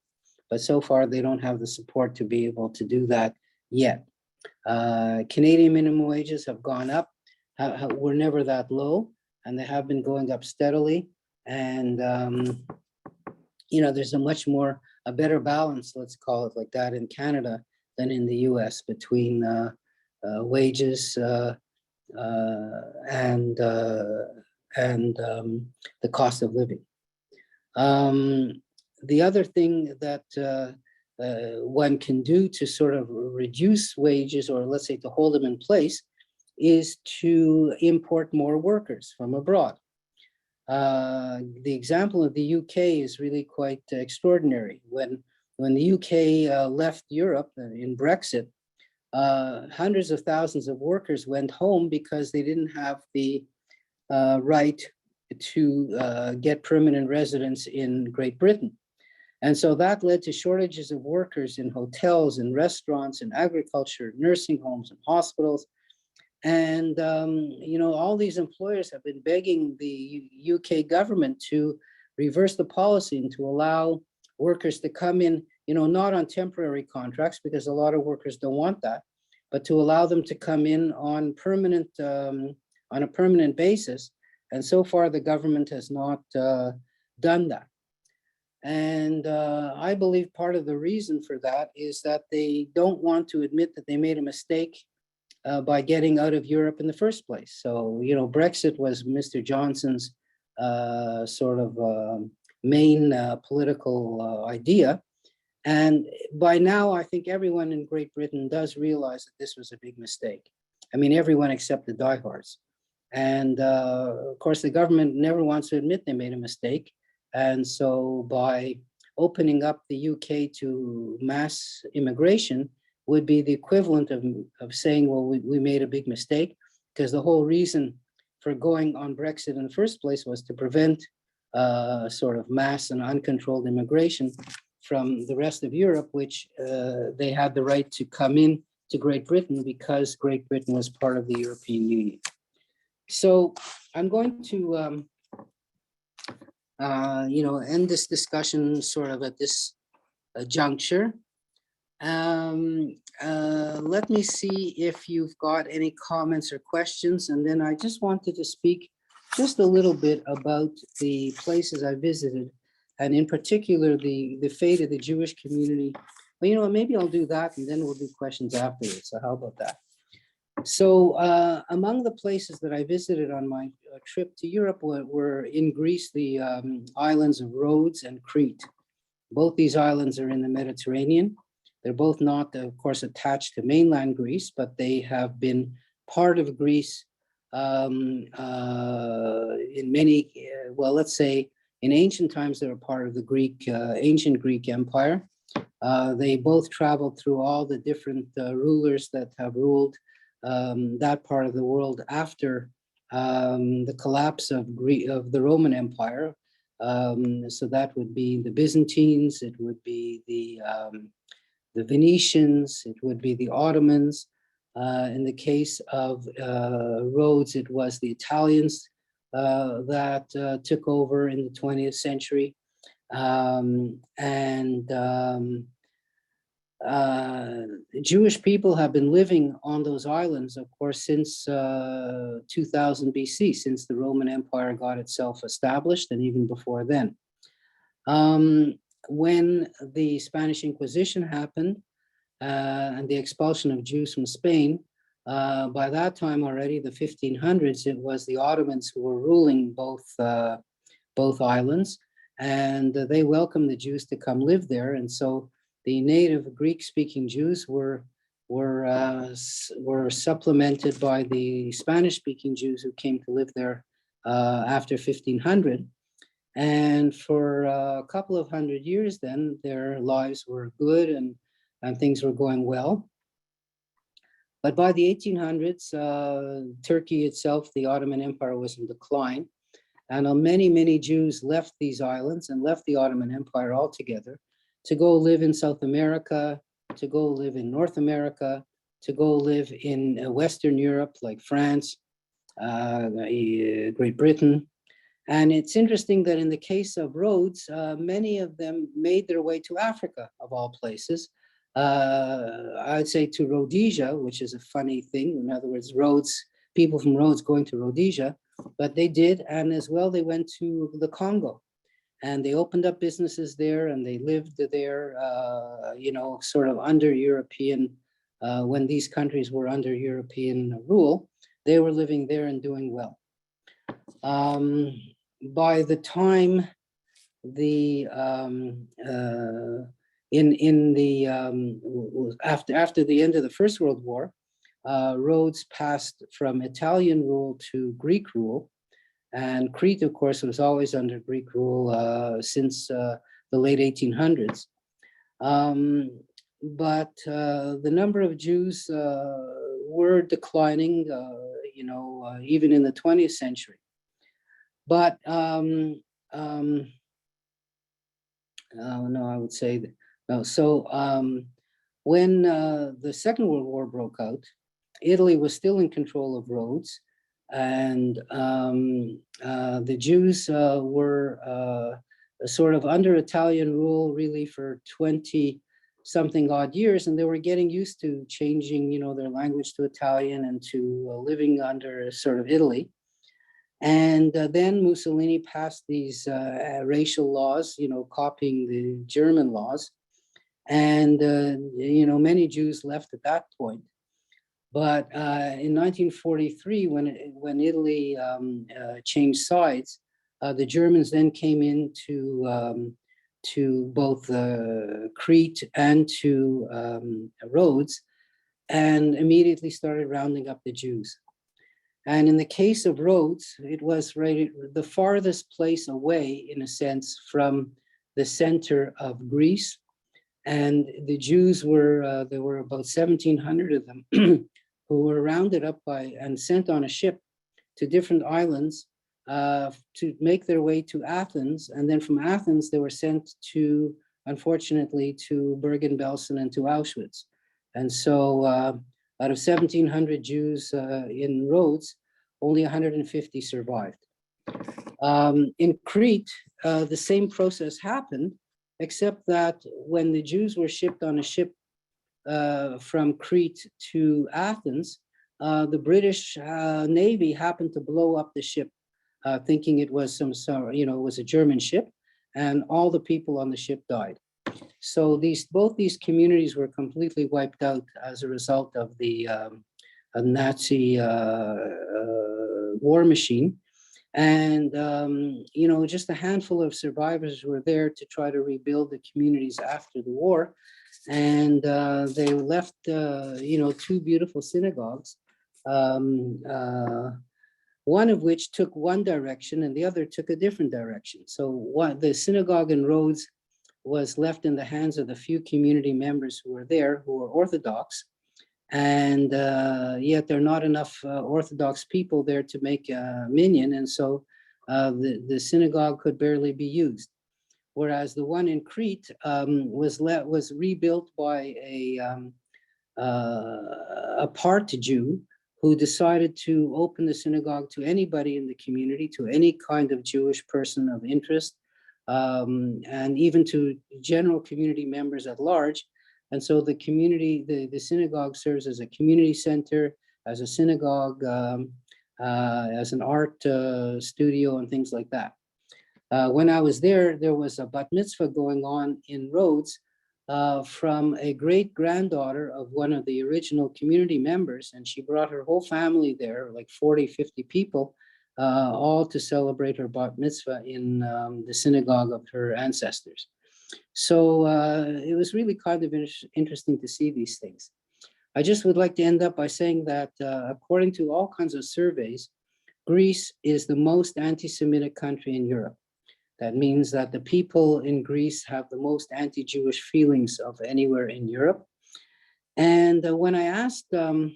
[SPEAKER 2] But so far, they don't have the support to be able to do that yet. Canadian minimum wages have gone up, were never that low, and they have been going up steadily. And, there's a better balance, let's call it like that, in Canada than in the US between wages and the cost of living. The other thing that one can do to sort of reduce wages, or let's say to hold them in place, is to import more workers from abroad. The example of the UK is really quite extraordinary. When the UK left Europe in Brexit, hundreds of thousands of workers went home because they didn't have the right to get permanent residence in Great Britain. And so that led to shortages of workers in hotels and restaurants and agriculture, nursing homes and hospitals. And, all these employers have been begging the UK government to reverse the policy and to allow workers to come in, not on temporary contracts, because a lot of workers don't want that, but to allow them to come in on a permanent basis. And so far, the government has not done that. And I believe part of the reason for that is that they don't want to admit that they made a mistake by getting out of Europe in the first place. So, Brexit was Mr. Johnson's main political idea. And by now, I think everyone in Great Britain does realize that this was a big mistake. I mean, everyone except the diehards. And of course, the government never wants to admit they made a mistake. And so by opening up the UK to mass immigration would be the equivalent of saying, well, we made a big mistake, because the whole reason for going on Brexit in the first place was to prevent mass and uncontrolled immigration from the rest of Europe, which they had the right to come in to Great Britain because Great Britain was part of the European Union. So I'm going to end this discussion sort of at this juncture. Let me see if you've got any comments or questions. And then I just wanted to speak just a little bit about the places I visited, and in particular, the fate of the Jewish community. Well, maybe I'll do that and then we'll do questions afterwards. So how about that? So among the places that I visited on my trip to Europe were in Greece, the islands of Rhodes and Crete. Both these islands are in the Mediterranean. They're both not, of course, attached to mainland Greece, but they have been part of Greece in many, let's say in ancient times, they were part of the ancient Greek Empire. They both traveled through all the different rulers that have ruled that part of the world after the collapse of the Roman Empire. So that would be the Byzantines, it would be the Venetians, it would be the Ottomans. In the case of Rhodes, it was the Italians that took over in the 20th century. Jewish people have been living on those islands, of course, since 2000 BC, since the Roman Empire got itself established, and even before then. When the Spanish Inquisition happened and the expulsion of Jews from Spain, by that time already, the 1500s, it was the Ottomans who were ruling both islands, and they welcomed the Jews to come live there. And so the native Greek-speaking Jews were supplemented by the Spanish-speaking Jews who came to live there after 1500. And for a couple of hundred years then, their lives were good and things were going well. But by the 1800s, Turkey itself, the Ottoman Empire, was in decline. And many, many Jews left these islands and left the Ottoman Empire altogether to go live in South America, to go live in North America, to go live in Western Europe, like France, Great Britain. And it's interesting that in the case of Rhodes, many of them made their way to Africa, of all places. I'd say to Rhodesia, which is a funny thing. In other words, people from Rhodes going to Rhodesia, but they did. And as well, they went to the Congo. And they opened up businesses there, and they lived there, sort of under European, when these countries were under European rule, they were living there and doing well. By the time after the end of the First World War, Rhodes passed from Italian rule to Greek rule. And Crete, of course, was always under Greek rule since the late 1800s. the number of Jews were declining, even in the 20th century. But no, I would say that, no. So when the Second World War broke out, Italy was still in control of Rhodes, and the Jews were sort of under Italian rule really for 20-something odd years, and they were getting used to changing, their language to Italian and to living under sort of Italy. And then Mussolini passed these racial laws, copying the German laws. And, many Jews left at that point. But in 1943, when Italy changed sides, the Germans then came into to both Crete and to Rhodes, and immediately started rounding up the Jews. And in the case of Rhodes, it was right the farthest place away, in a sense, from the center of Greece. And the Jews were, there were about 1,700 of them who were rounded up by and sent on a ship to different islands to make their way to Athens. And then from Athens, they were sent to, unfortunately, to Bergen-Belsen and to Auschwitz. And so out of 1,700 Jews in Rhodes, only 150 survived. In Crete, the same process happened, except that when the Jews were shipped on a ship from Crete to Athens, the British Navy happened to blow up the ship, thinking it was it was a German ship, and all the people on the ship died. So both these communities were completely wiped out as a result of the Nazi war machine. And, just a handful of survivors were there to try to rebuild the communities after the war. And they left, two beautiful synagogues, one of which took one direction and the other took a different direction. So the synagogue in Rhodes was left in the hands of the few community members who were there, who were Orthodox. And yet there are not enough Orthodox people there to make a minyan. And so the synagogue could barely be used. Whereas the one in Crete was rebuilt by a part Jew who decided to open the synagogue to anybody in the community, to any kind of Jewish person of interest, and even to general community members at large. And so the community, the synagogue serves as a community center, as a synagogue, as an art studio and things like that. When I was there, there was a bat mitzvah going on in Rhodes from a great granddaughter of one of the original community members. And she brought her whole family there, like 40, 50 people, all to celebrate her bat mitzvah in the synagogue of her ancestors. So it was really kind of interesting to see these things. I just would like to end up by saying that according to all kinds of surveys, Greece is the most anti-Semitic country in Europe. That means that the people in Greece have the most anti-Jewish feelings of anywhere in Europe. And when I asked there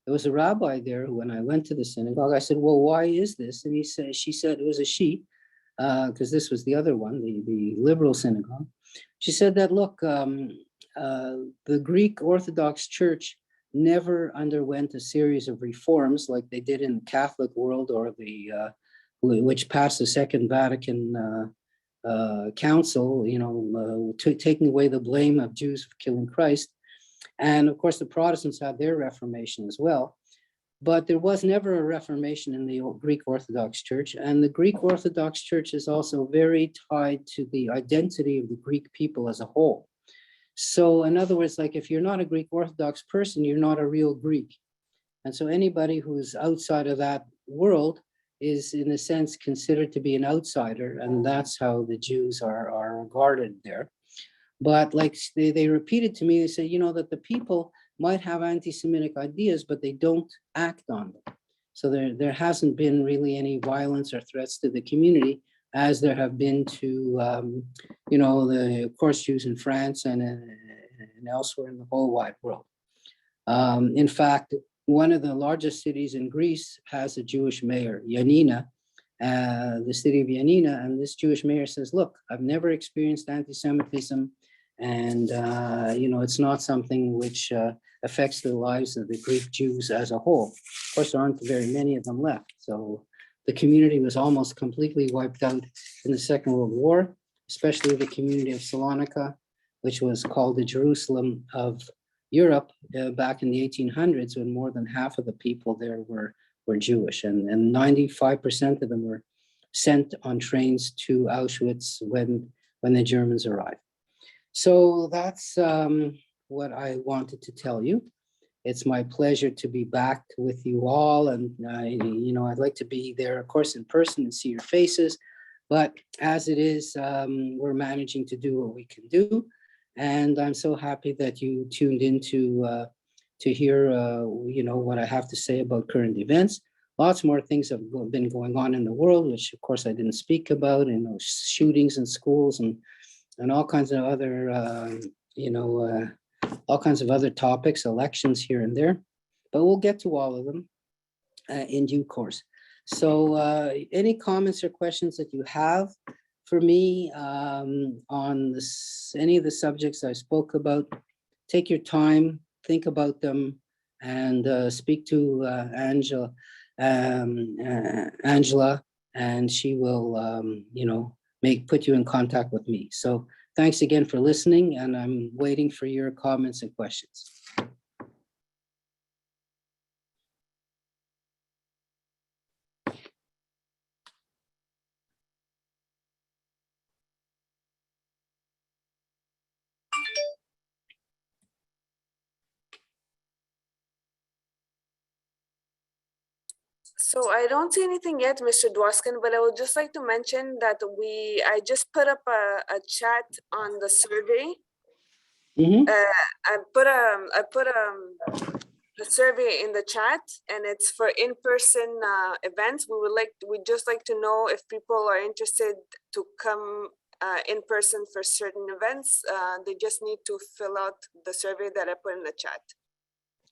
[SPEAKER 2] was a rabbi there when I went to the synagogue. I said, well, why is this? And she said, it was a she, because this was the other one, the liberal synagogue. She said that, look, the Greek Orthodox Church never underwent a series of reforms like they did in the Catholic world, or which passed the Second Vatican Council, taking away the blame of Jews for killing Christ. And of course, the Protestants had their Reformation as well. But there was never a Reformation in the Greek Orthodox Church. And the Greek Orthodox Church is also very tied to the identity of the Greek people as a whole. So in other words, like if you're not a Greek Orthodox person, you're not a real Greek. And so anybody who's outside of that world is in a sense considered to be an outsider. And that's how the Jews are regarded there. But like they repeated to me, they say, that the people might have anti-Semitic ideas, but they don't act on them. So there hasn't been really any violence or threats to the community. as there have been to, you know, of course, Jews in France and elsewhere in the whole wide world. In fact, one of the largest cities in Greece has a Jewish mayor, Yanina, the city of Yanina, and this Jewish mayor says, look, I've never experienced anti-Semitism, and you know, it's not something which affects the lives of the Greek Jews as a whole. Of course, there aren't very many of them left. So the community was almost completely wiped out in the Second World War, especially the community of Salonika, which was called the Jerusalem of Europe back in the 1800s, when more than half of the people there were Jewish, and 95% of them were sent on trains to Auschwitz when the Germans arrived. So that's what I wanted to tell you. It's my pleasure to be back with you all, and you know, I'd like to be there, of course, in person and see your faces. But as it is, we're managing to do what we can do, and I'm so happy that you tuned in to hear, you know, what I have to say about current events. Lots more things have been going on in the world, which of course I didn't speak about, you know, shootings in schools and all kinds of other, you know, all kinds of other topics, elections here and there, but we'll get to all of them in due course. So any comments or questions that you have for me on this, any of the subjects I spoke about, take your time, think about them, and speak to Angela, and she will, you know, put you in contact with me. So thanks again for listening, and I'm waiting for your comments and questions.
[SPEAKER 1] So I don't see anything yet, Mr. Dwoskin, but I would just like to mention that I just put up a chat on the survey.
[SPEAKER 2] Mhm.
[SPEAKER 1] I put a survey in the chat, and it's for in-person events. We'd just like to know if people are interested to come in person for certain events. They just need to fill out the survey that I put in the chat.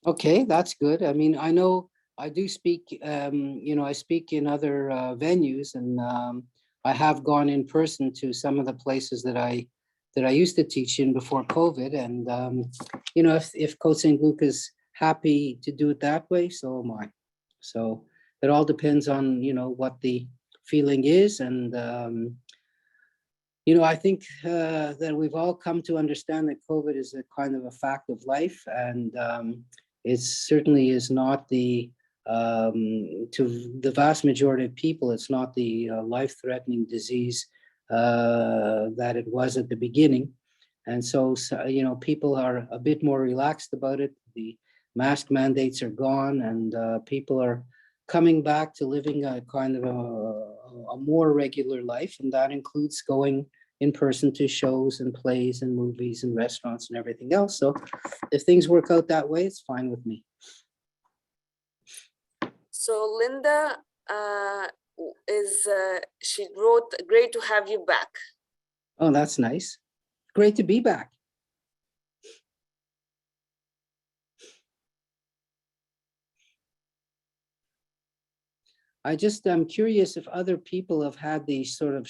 [SPEAKER 2] Okay, that's good. I mean, I know I do speak, you know, I speak in other venues, and I have gone in person to some of the places that I used to teach in before COVID. And, you know, if Cote-Saint-Luc is happy to do it that way, so am I. So it all depends on, you know, what the feeling is. And, you know, I think that we've all come to understand that COVID is a kind of a fact of life. And it certainly is not to the vast majority of people, it's not the life-threatening disease that it was at the beginning. And so, you know, people are a bit more relaxed about it. The mask mandates are gone, and people are coming back to living a kind of a more regular life. And that includes going in person to shows and plays and movies and restaurants and everything else. So if things work out that way, it's fine with me.
[SPEAKER 1] So Linda she wrote, "Great to have you back."
[SPEAKER 2] Oh, that's nice. Great to be back. I just am curious if other people have had the sort of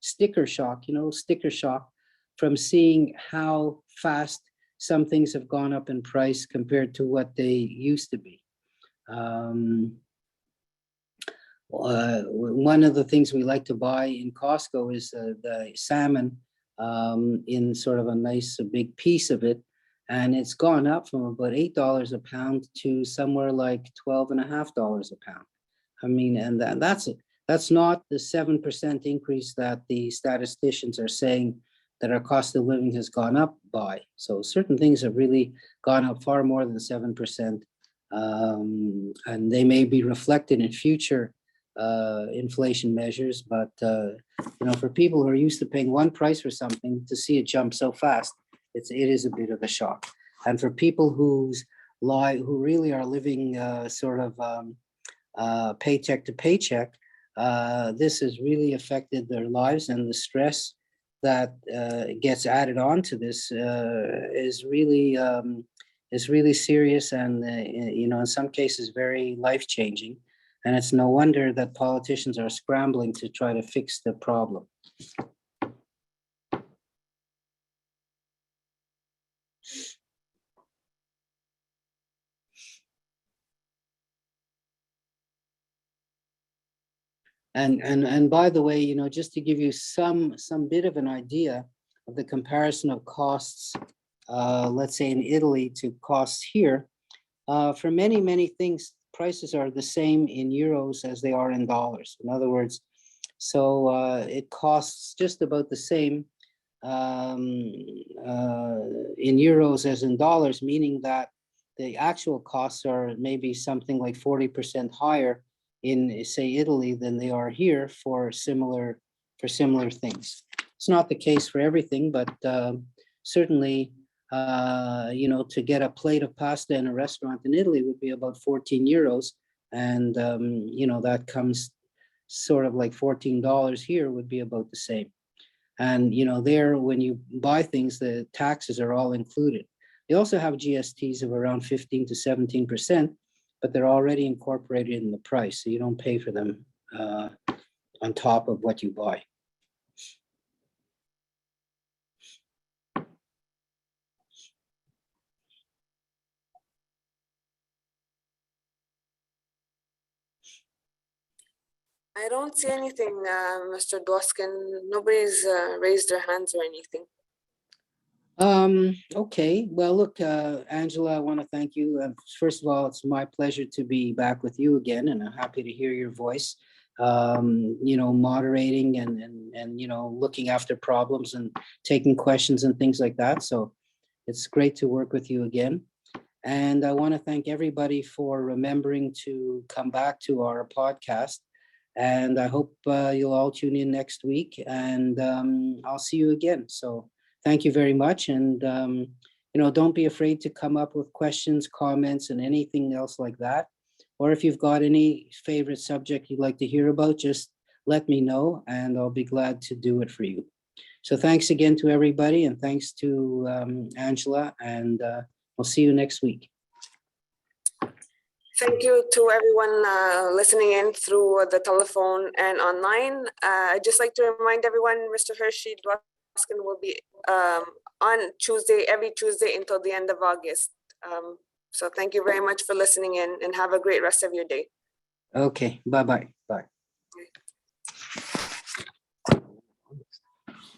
[SPEAKER 2] sticker shock, you know, sticker shock from seeing how fast some things have gone up in price compared to what they used to be. One of the things we like to buy in Costco is the salmon in sort of a nice big piece of it. And it's gone up from about $8 a pound to somewhere like $12.50 a pound. I mean, and that's not the 7% increase that the statisticians are saying that our cost of living has gone up by. So certain things have really gone up far more than 7%. And they may be reflected in future inflation measures, but you know, for people who are used to paying one price for something, to see it jump so fast, it is a bit of a shock. And for people who really are living sort of paycheck to paycheck, this has really affected their lives, and the stress that gets added on to this is really serious, and in some cases very life-changing. And it's no wonder that politicians are scrambling to try to fix the problem. And by the way, just to give you some bit of an idea of the comparison of costs, let's say in Italy to costs here, for many things, prices are the same in euros as they are in dollars. In other words, so it costs just about the same in euros as in dollars, meaning that the actual costs are maybe something like 40% higher in, say, Italy than they are here for similar things. It's not the case for everything, but certainly, to get a plate of pasta in a restaurant in Italy would be about 14 euros. And, that comes sort of like $14 here would be about the same. And, there, when you buy things, the taxes are all included. They also have GSTs of around 15 to 17%, but they're already incorporated in the price. So you don't pay for them on top of what you buy.
[SPEAKER 1] I don't see anything, Mr. Dwoskin. Nobody's raised their hands or anything.
[SPEAKER 2] Okay. Well, look, Angela, I want to thank you. First of all, it's my pleasure to be back with you again, and I'm happy to hear your voice, moderating and looking after problems and taking questions and things like that. So it's great to work with you again. And I want to thank everybody for remembering to come back to our podcast. And I hope you'll all tune in next week, and I'll see you again. So thank you very much. And, don't be afraid to come up with questions, comments, and anything else like that. Or if you've got any favorite subject you'd like to hear about, just let me know, and I'll be glad to do it for you. So thanks again to everybody, and thanks to Angela, and we'll see you next week.
[SPEAKER 1] Thank you to everyone listening in through the telephone and online. I'd just like to remind everyone, Mr. Hershey Dwoskin will be on Tuesday, every Tuesday until the end of August. So thank you very much for listening in, and have a great rest of your day.
[SPEAKER 2] Okay, bye-bye. Bye.